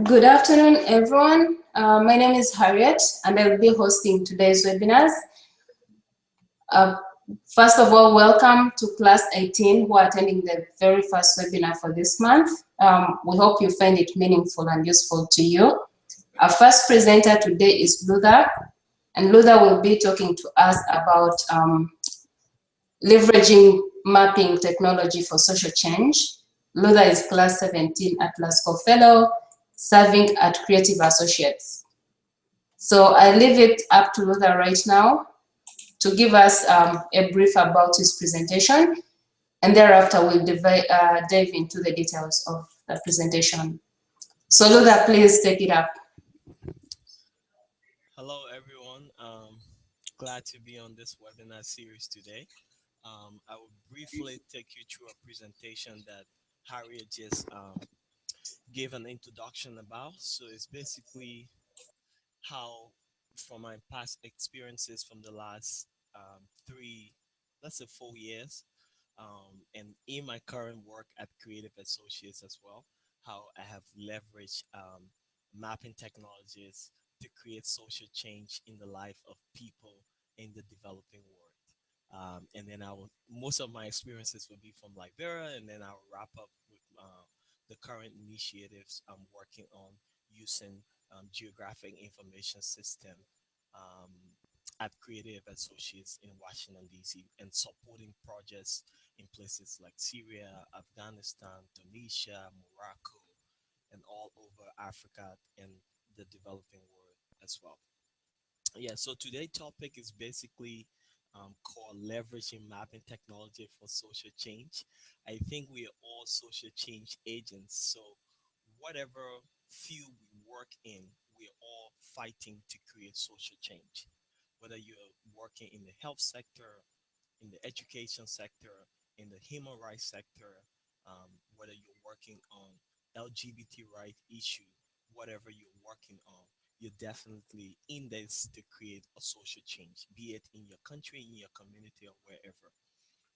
Good afternoon, everyone. My name is Harriet, and I will be hosting today's webinars. Uh, First of all, welcome to class 18 who are attending the very first webinar for this month. We hope you find it meaningful and useful to you. Our first presenter today is Luther, and Luther will be talking to us about leveraging mapping technology for social change. Luther is class 17 at Lasco Fellow, serving at Creative Associates. So I leave it up to Luther right now to give us a brief about his presentation, and thereafter we'll dive into the details of the presentation. So Luther, please take it up. Hello, everyone. Glad to be on this webinar series today. I will briefly take you through a presentation that Harriet just gave an introduction about. So it's basically how, from my past experiences from the last three, let's say 4 years, and in my current work at Creative Associates as well, how I have leveraged mapping technologies to create social change in the life of people in the developing world. And then most of my experiences will be from Liberia, and then I'll wrap up with the current initiatives I'm working on using geographic information system um, at Creative Associates in Washington, D.C., and supporting projects in places like Syria, Afghanistan, Tunisia, Morocco, and all over Africa and the developing world as well. Yeah, so today's topic is basically called leveraging mapping technology for social change. I think we are all social change agents. So whatever field we work in, we're all fighting to create social change. Whether you're working in the health sector, in the education sector, in the human rights sector, whether you're working on LGBT right issue, whatever you're working on, you're definitely in this to create a social change, be it in your country, in your community, or wherever.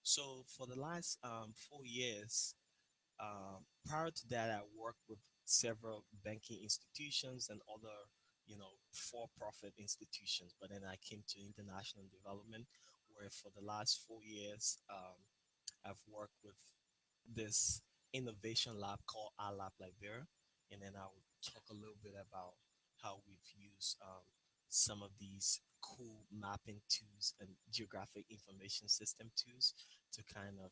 So for the last 4 years, prior to that, I worked with several banking institutions and other, for-profit institutions. But then I came to international development, where for the last 4 years, I've worked with this innovation lab called iLab Liberia, and then I will talk a little bit about how we've used some of these cool mapping tools and geographic information system tools to kind of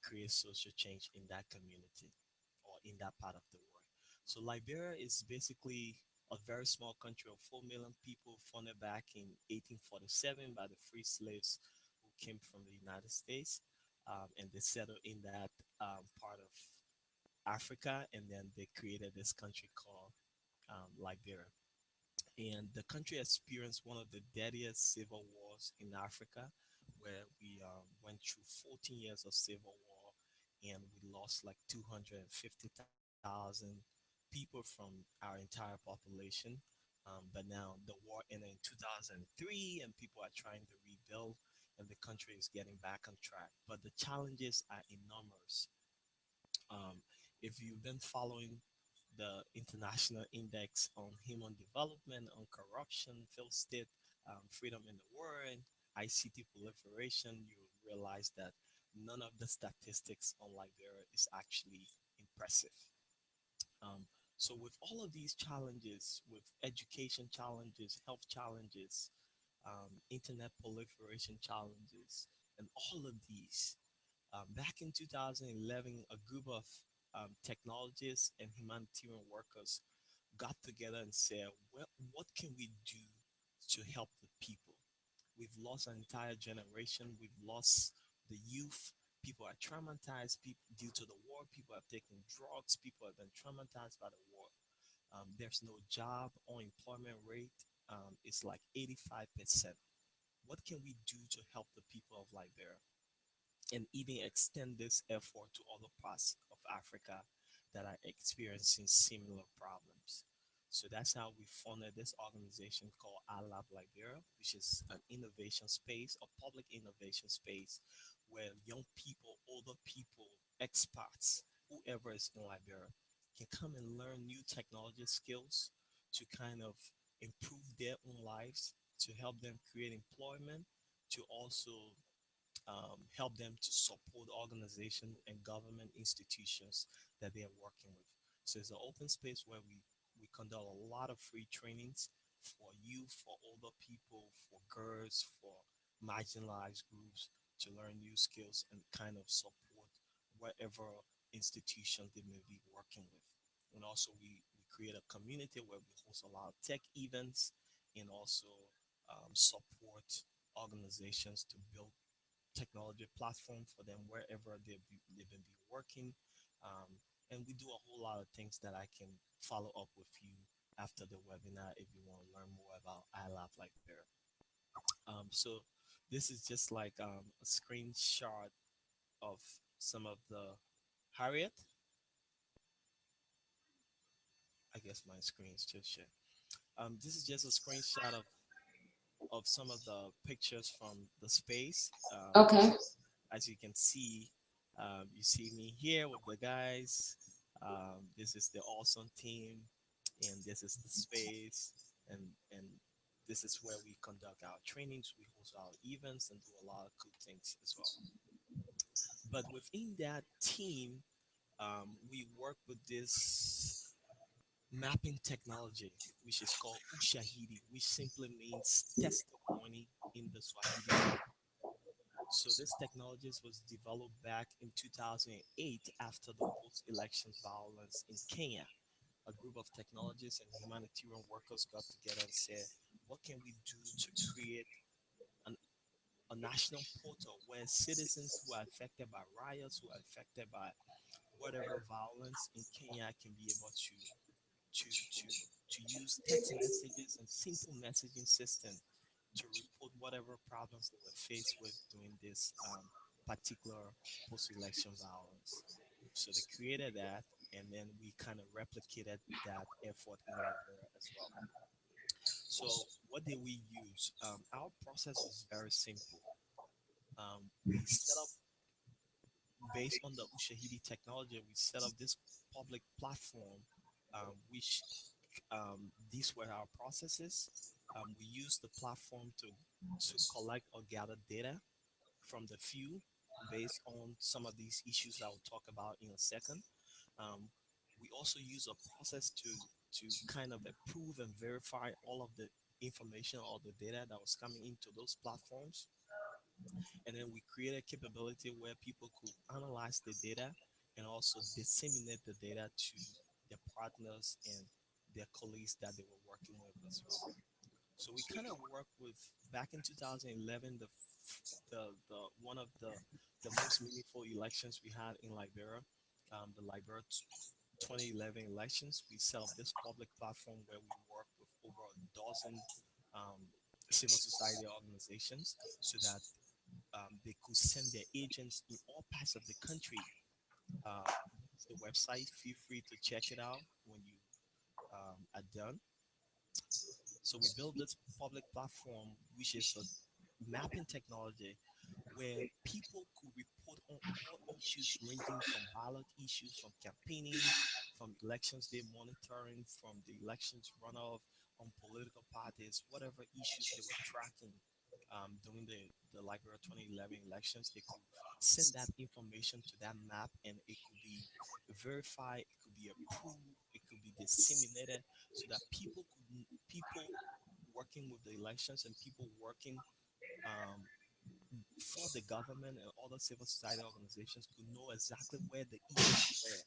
create social change in that community or in that part of the world. So Liberia is basically a very small country of 4 million people founded back in 1847 by the free slaves who came from the United States, and they settled in that part of Africa, and then they created this country called Liberia. And the country experienced one of the deadliest civil wars in Africa, where we went through 14 years of civil war, and we lost like 250,000 people from our entire population. But now the war ended in 2003, and people are trying to rebuild, and the country is getting back on track. But the challenges are enormous. Um, if you've been following the International Index on Human Development, on corruption, failed state, freedom in the world, ICT proliferation, you realize that none of the statistics on Liberia is actually impressive. Um, so, with all of these challenges, with education challenges, health challenges, internet proliferation challenges, and all of these, back in 2011, a group of technologists and humanitarian workers got together and said, well, what can we do to help the people? We've lost an entire generation. We've lost the youth. People are traumatized due to the war. People have taken drugs. People have been traumatized by the war. There's no job. Unemployment rate is like 85%. What can we do to help the people of Liberia? And even extend this effort to other parts of Africa that are experiencing similar problems. So that's how we funded this organization called iLab Liberia, which is an innovation space, a public innovation space where young people, older people, expats, whoever is in Liberia can come and learn new technology skills to kind of improve their own lives, to help them create employment, to also help them to support organizations and government institutions that they are working with. So it's an open space where we conduct a lot of free trainings for youth, for older people, for girls, for marginalized groups to learn new skills and kind of support whatever institution they may be working with. And also we create a community where we host a lot of tech events and also support organizations to build technology platform for them wherever they may be working. Um, and we do a whole lot of things that I can follow up with you after the webinar if you want to learn more about iLab like there. So this is just like a screenshot of some of the Harriet. I guess my screen's just share. This is just a screenshot of some of the pictures from the space. Okay. So as you can see, you see me here with the guys. This is the awesome team, and this is the space, and and this is where we conduct our trainings, we host our events, and do a lot of cool things as well. But within that team, we work with this mapping technology, which is called Ushahidi, which simply means testimony in the Swahili language. So this technology was developed back in 2008 after the post-elections violence in Kenya. A group of technologists and humanitarian workers got together and said, what can we do to create an, a national portal where citizens who are affected by riots, who are affected by whatever violence in Kenya can be able to to to use text messages and simple messaging system to report whatever problems they were faced with during this particular post-election violence. So they created that, and then we kind of replicated that effort in Liberia as well. So what did we use? Our process was very simple. We set up, based on the Ushahidi technology, we set up this public platform, which these were our processes. We used the platform to collect or gather data from the field based on some of these issues I will talk about in a second. Um, we also use a process to kind of approve and verify all of the information or the data that was coming into those platforms. And then we create a capability where people could analyze the data and also disseminate the data to their partners and their colleagues that they were working with as well. So we kind of work with, back in 2011, the one of the most meaningful elections we had in Liberia, the Liberia 2011 elections. We set up this public platform where we work with over a dozen um, civil society organizations so that they could send their agents in all parts of the country. Use the website. Feel free to check it out when you are done. So we built this public platform, which is a mapping technology where people could report on all issues ranging from ballot issues, from campaigning, from elections day monitoring, from the elections runoff, on political parties, whatever issues they were tracking during the Liberia 2011 elections. They could send that information to that map, and it could be verified, it could be approved, it could be disseminated so that people working with the elections and people working um, for the government and other civil society organizations could know exactly where the issues were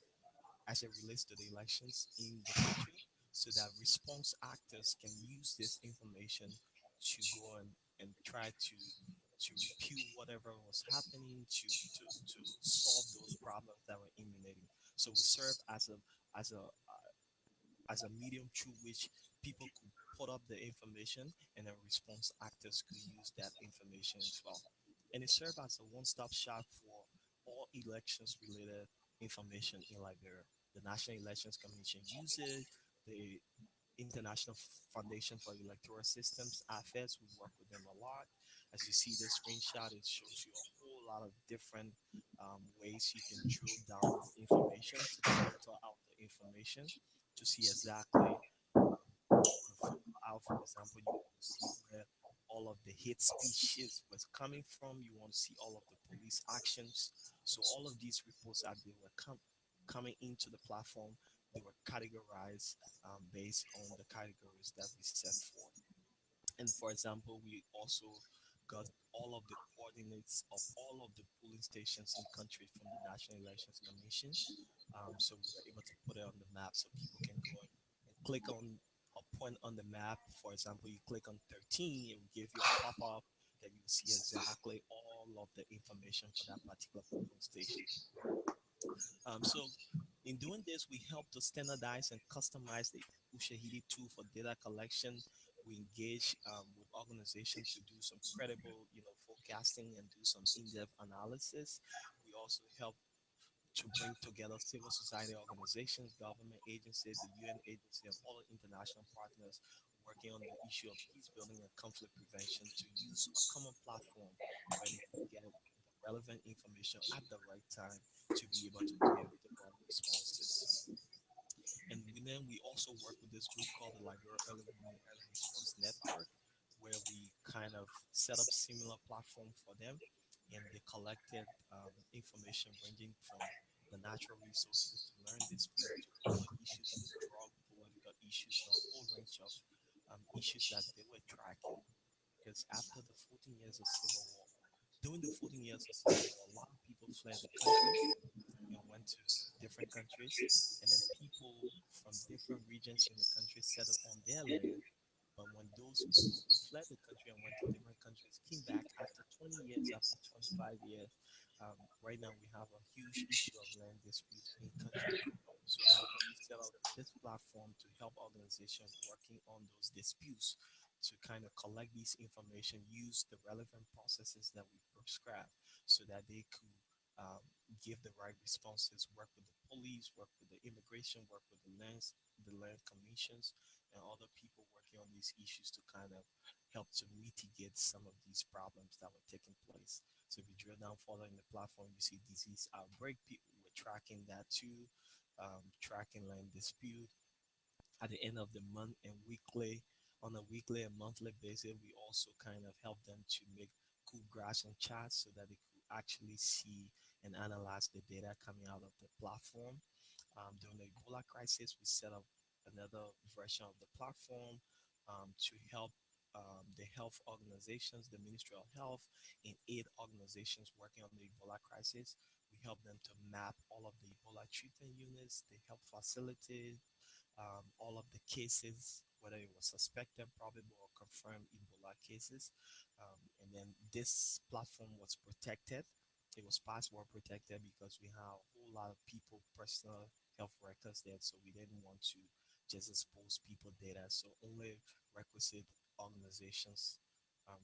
as it relates to the elections in the country so that response actors can use this information to go and try to repeal whatever was happening to solve those problems that were emanating. So we serve as a as a medium through which people could put up the information and then response actors could use that information as well. And it serves as a one-stop shop for all elections related information in Liberia. The National Elections Commission uses the International Foundation for Electoral Systems, IFS. We work with them a lot. As you see this screenshot, it shows you a whole lot of different ways you can drill down on information to filter out the information to see exactly um, you filter out, for example, you want to see where all of the hate speeches was coming from. You want to see all of the police actions. So all of these reports that they were coming into the platform, they were categorized based on the categories that we set forth. And for example, we also got all of the coordinates of all of the polling stations in country from the National Elections Commission. So we were able to put it on the map so people can go and click on a point on the map. For example, you click on 13, it will give you a pop-up that you see exactly all of the information for that particular polling station. So in doing this, we help to standardize and customize the Ushahidi tool for data collection. We engage with organizations to do some credible, forecasting and do some in-depth analysis. We also help to bring together civil society organizations, government agencies, the UN agency, and all the international partners working on the issue of peace building and conflict prevention to use a common platform where they can get the relevant information at the right time to be able to give the right responses. And then we also work with this group called the Liberia Early Warning Early Response Network, where we kind of set up similar platform for them, and they collected information ranging from the natural resources to learn dispute to all the issues with drug, political issues, and a whole range of issues that they were tracking. Because after the 14 years of civil war, during the 14 years of civil war, a lot of people fled the country and went to different countries, and then people from different regions in the country settled on their land. But when those people who fled the country and went to different countries came back after 20 years, after 25 years, right now we have a huge issue of land dispute in country. So how can we set up this platform to help organizations working on those disputes to kind of collect these information, use the relevant processes that we prescribe so that they could um, give the right responses, work with the police, work with the immigration, work with the land commissions, and other people working on these issues to kind of help to mitigate some of these problems that were taking place. So if you drill down further in the platform, you see disease outbreak. People were tracking that too, tracking land dispute at the end of the month and weekly. On a weekly and monthly basis, we also kind of help them to make cool graphs and charts so that they could actually see and analyze the data coming out of the platform. During the Ebola crisis, we set up another version of the platform to help the health organizations, the Ministry of Health, and aid organizations working on the Ebola crisis. We help them to map all of the Ebola treatment units, the health facilities, all of the cases, whether it was suspected, probable, or confirmed Ebola cases. And then this platform was protected. It was password protected because we have a whole lot of people, personal health records there. So we didn't want to just expose people data. So only requisite organizations,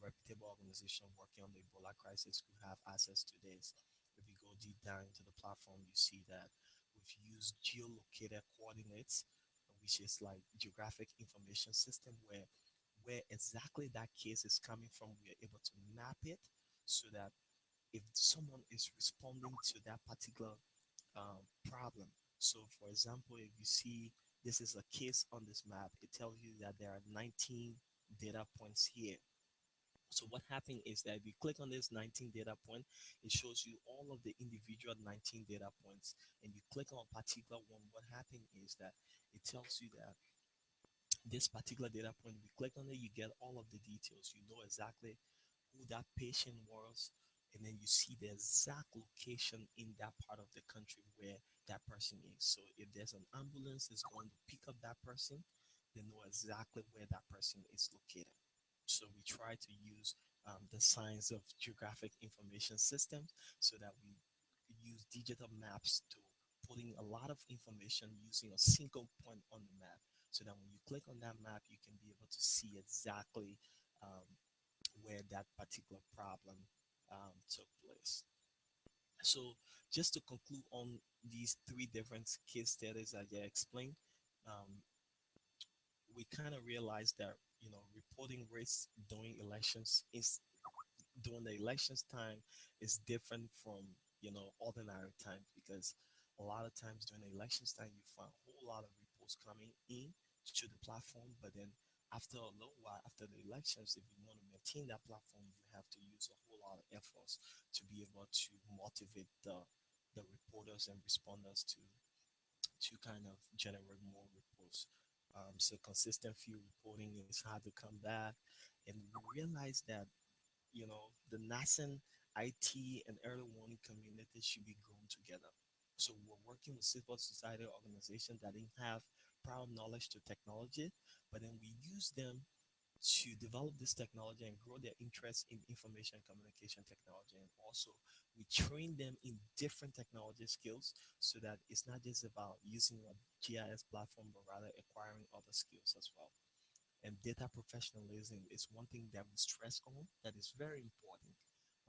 reputable organizations working on the Ebola crisis could have access to this. If you go deep down into the platform, you see that we've used geolocated coordinates, which is like geographic information system where exactly that case is coming from. We are able to map it so that if someone is responding to that particular problem. So, for example, if you see this is a case on this map, it tells you that there are 19 data points here. So what happened is that if you click on this 19 data point, it shows you all of the individual 19 data points. And you click on a particular one, what happened is that it tells you that this particular data point, if you click on it, you get all of the details. You know exactly who that patient was, and then you see the exact location in that part of the country where that person is. So if there's an ambulance that's going to pick up that person, they know exactly where that person is located. So we try to use the science of geographic information systems so that we use digital maps to putting a lot of information using a single point on the map so that when you click on that map, you can be able to see exactly um, where that particular problem took place. So just to conclude on these three different case studies that I explained, um, we kind of realized that reporting rates during elections is during the elections time is different from ordinary times, because a lot of times during the elections time you find a whole lot of reports coming in to the platform. But then after a little while, after the elections, if you want to maintain that platform, you have to use a whole lot of efforts to be able to motivate the reporters and responders to kind of generate more reports. So consistent field reporting is hard to come back, and we realize that the nascent IT and early warning community should be grown together. So we're working with civil society organizations that didn't have prior knowledge to technology, but then we use them to develop this technology and grow their interest in information and communication technology. And also, we train them in different technology skills, so that it's not just about using a GIS platform, but rather acquiring other skills as well. And data professionalism is one thing that we stress on that is very important.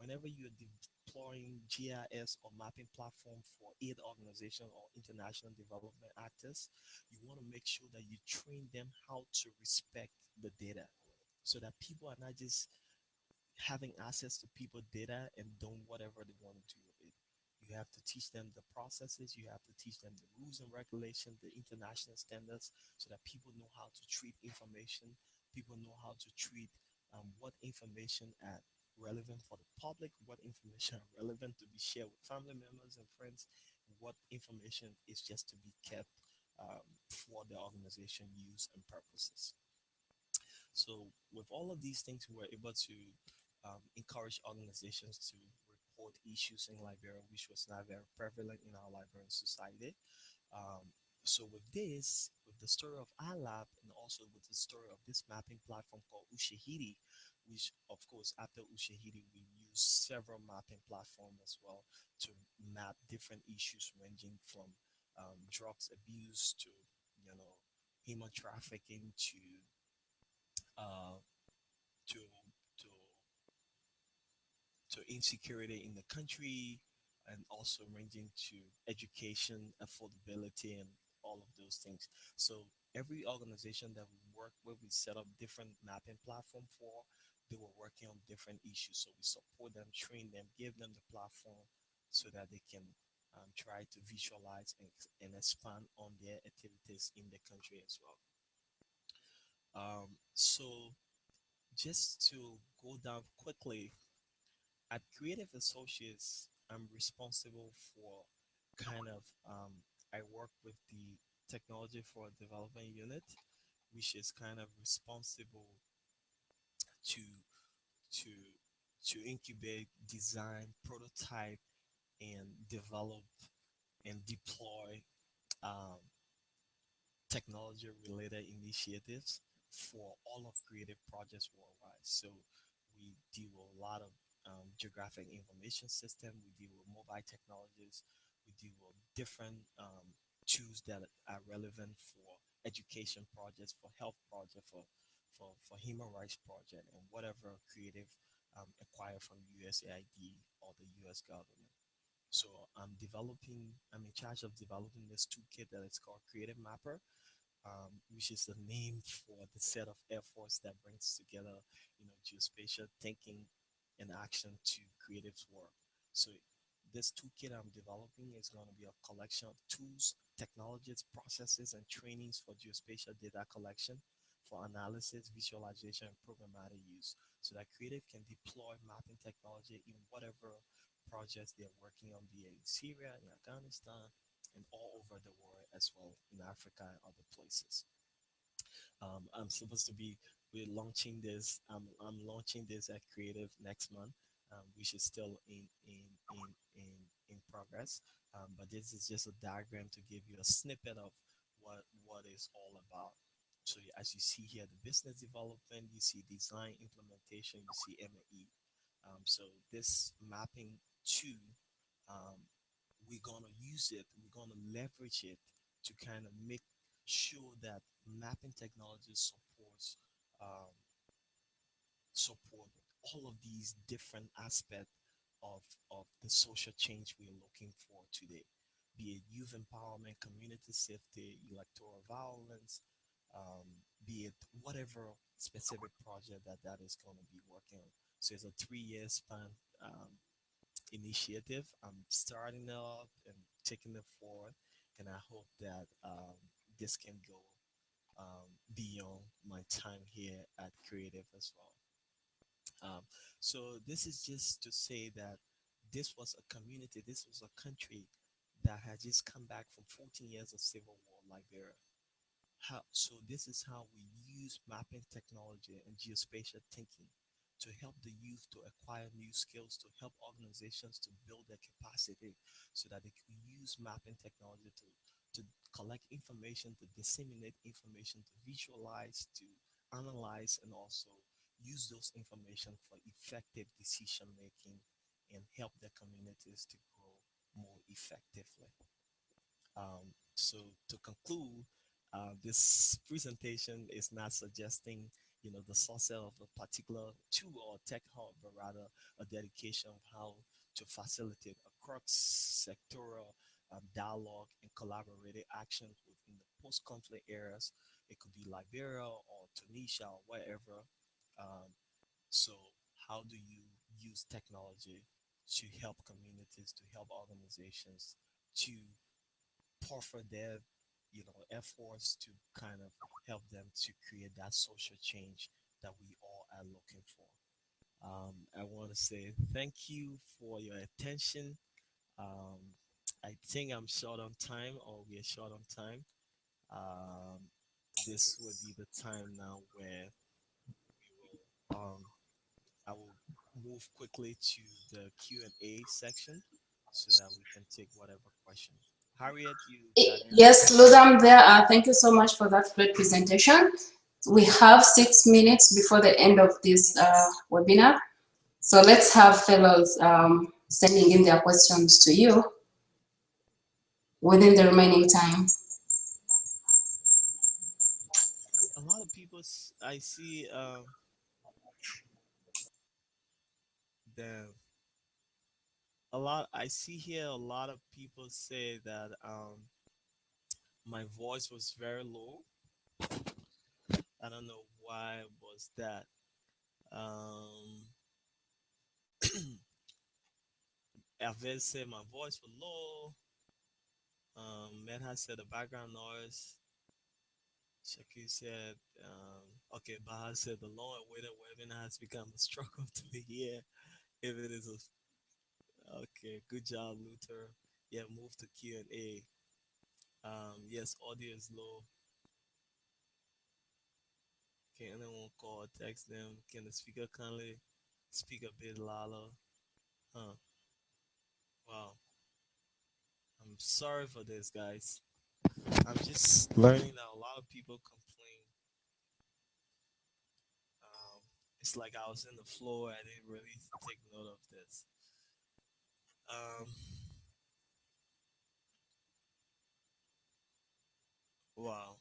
Whenever you're deploying GIS or mapping platform for aid organization or international development actors, you want to make sure that you train them how to respect the data, so that people are not just having access to people data and doing whatever they want to do with it. You have to teach them the processes, you have to teach them the rules and regulations, the international standards, so that people know how to treat information, people know how to treat what information are relevant for the public, what information are relevant to be shared with family members and friends, what information is just to be kept for the organization use and purposes. So with all of these things, we were able to encourage organizations to report issues in Liberia, which was not very prevalent in our Liberian society. Um, so with this, with the story of iLab, and also with the story of this mapping platform called Ushahidi, which of course after Ushahidi we use several mapping platforms as well to map different issues ranging from drugs abuse to human trafficking uh, to to to insecurity in the country, and also ranging to education, affordability, and all of those things. So every organization that we work with, we set up different mapping platform for. They were working on different issues, so we support them, train them, give them the platform so that they can try to visualize and expand on their activities in the country as well. So just to go down quickly, at Creative Associates, I'm responsible for kind of, I work with the Technology for Development Unit, which is kind of responsible to to to incubate, design, prototype, and develop and deploy um, technology related initiatives for all of creative projects worldwide. So we deal with a lot of geographic information system. We deal with mobile technologies. We deal with different tools that are relevant for education projects, for health projects, for human rights project, and whatever creative acquired from USAID or the US government. So I'm in charge of developing this toolkit that is called Creative Mapper, which is the name for the set of efforts that brings together, geospatial thinking and action to creative work. So this toolkit I'm developing is going to be a collection of tools, technologies, processes, and trainings for geospatial data collection, for analysis, visualization, and programmatic use, so that creative can deploy mapping technology in whatever projects they're working on, be it in Syria, in Afghanistan, and all over the world as well, in Africa and other places. I'm supposed to be we're launching this. I'm launching this at Creative next month, which is still in progress. But this is just a diagram to give you a snippet of what it's all about. So as you see here, the business development, you see design implementation, you see M&E. So this mapping tool, um, we're gonna use it. We're gonna leverage it to kind of make sure that mapping technology um, support all of these different aspects of of the social change we're looking for today, be it youth empowerment, community safety, electoral violence, be it whatever specific project that is going to be working on. So it's a 3 year span initiative. I'm starting up and taking it forward, and I hope that this can go beyond my time here at Creative as well. So this is just to say that this was a community, this was a country that had just come back from 14 years of civil war, Liberia. So this is how we use mapping technology and geospatial thinking to help the youth to acquire new skills, to help organizations to build their capacity so that they can use mapping technology to collect information, to disseminate information, to visualize, to analyze, and also use those information for effective decision making and help their communities to grow more effectively. So to conclude, this presentation is not suggesting, the success of a particular tool or tech hub, but rather a dedication of how to facilitate a cross-sectoral dialogue and collaborative actions within the post-conflict eras. It could be Liberia or Tunisia or wherever. Um, so how do you use technology to help communities, to help organizations, to for their efforts to kind of help them to create that social change that we all are looking for. I want to say thank you for your attention. um, I think I'm short on time, or we are short on time. um, this will be the time now where we will I will move quickly to the Q&A section so that we can take whatever question. Harriet, you got anything? Yes, Ludam, there. Thank you so much for that great presentation. We have 6 minutes before the end of this webinar. So let's have fellows sending in their questions to you within the remaining time. A lot of people I see the I see here a lot of people say that my voice was very low. I don't know why was that. um Alvin said my voice was low. Medha said the background noise. Shaki said okay, Baha said the long awaited webinar has become a struggle to hear if it is okay. Good job, Luther. Yeah, move to Q&A. Yes, audio is low. Can anyone call or text them? Can the speaker kindly speak a bit louder? Huh. Wow. I'm sorry for this, guys. I'm just learning that a lot of people complain. Um, it's like I was in the floor. I didn't really take note of this. Um, wow.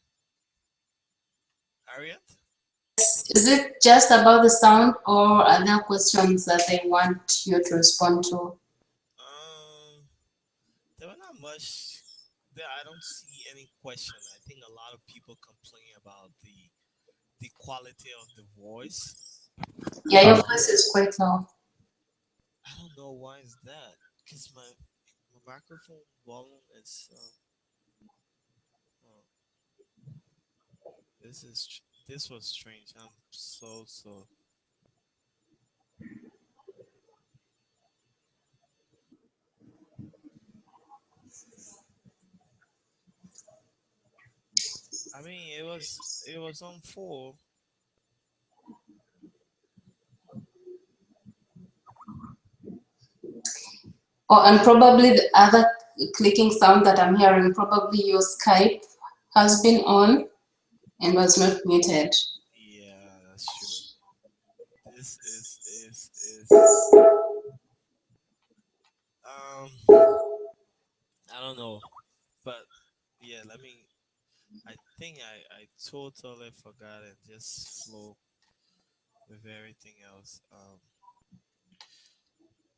Harriet? Is it just about the sound or are there questions that they want you to respond to? Um, there were not much. There, I don't see any question. I think a lot of people complain about the quality of the voice. Yeah, your Um, voice is quite low. I don't know why is that. Cause my microphone volume is. Oh, this was strange. I'm so. I mean, it was on full. Oh, and probably the other clicking sound that I'm hearing, probably your Skype has been on and was not muted. Yeah, that's true. This is um I don't know, but yeah. Let me. I think I totally forgot and just flow with everything else.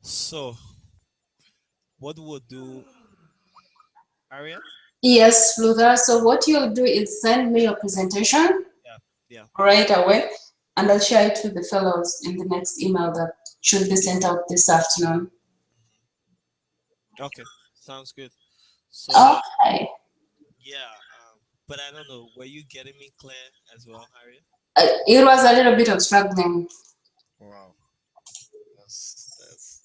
So what we'll do, Harriet? Yes, Fluther. So what you'll do is send me your presentation Yeah, yeah. right away. and I'll share it with the fellows in the next email that should be sent out this afternoon. Okay, sounds good. So Okay. yeah, but I don't know. Were you getting me clear as well, Harriet? It was a little bit of struggling. Wow, that sucks.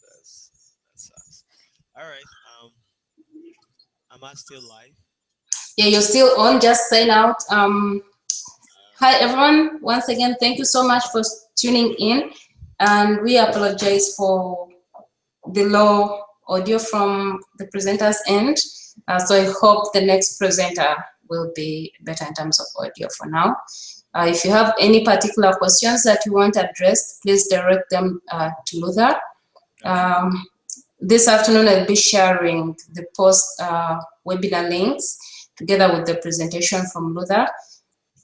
All right. Am I still live? Yeah, you're still on, just sign out. Hi, Uh, everyone. Once again, thank you so much for tuning in. And we apologize for the low audio from the presenter's end. So I hope the next presenter will be better in terms of audio for now. If you have any particular questions that you want addressed, please direct them to Luther. okay. This afternoon, I'll be sharing the post webinar links together with the presentation from Luther.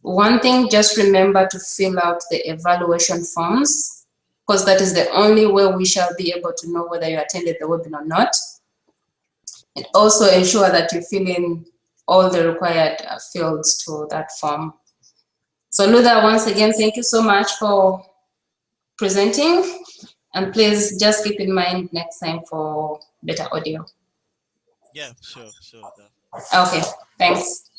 One thing, just remember to fill out the evaluation forms, because that is the only way we shall be able to know whether you attended the webinar or not. And also ensure that you fill in all the required fields to that form. So Luther, once again, thank you so much for presenting. And please just keep in mind next time for better audio. Yeah, sure, definitely. Okay, thanks.